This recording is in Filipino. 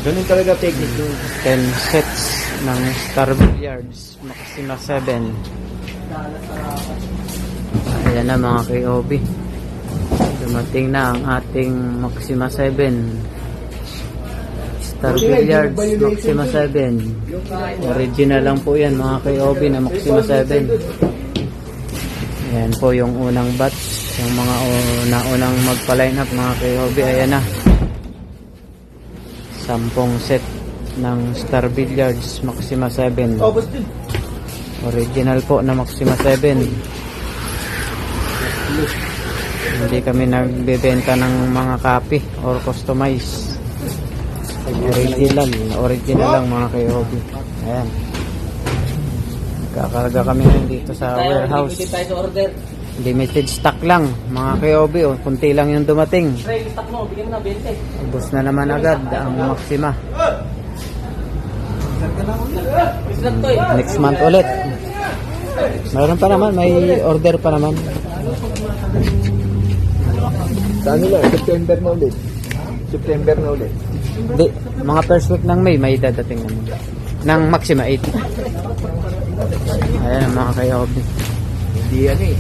Ganun talaga technique yung 10 sets ng Star Billiards Maxima 7. Ayan na mga KOB, dumating na ang ating Maxima 7 Star Billiards Maxima 7. Original lang po yan mga KOB na Maxima 7. Ayan po yung unang batch, yung mga naunang magpa-line up mga KOB. Ayan na, 10 set ng Star Billiards Maxima 7. Original po na Maxima 7. Hindi kami nagbebenta ng mga copy or customize. Original lang mga KOB. Ayan, kakarga kami ngayon dito sa warehouse. Limited stock lang mga KOB, o kunti lang yung dumating. Ubus na naman agad ang Maxima. Next month ulit. Mayroon pa naman, may order pa naman. sa ano lang, September na ulit. September na ulit. Di, mga first week ng May, may dadating naman. Ng Maxima 8. Ayan ang mga KOB. Hindi yan eh.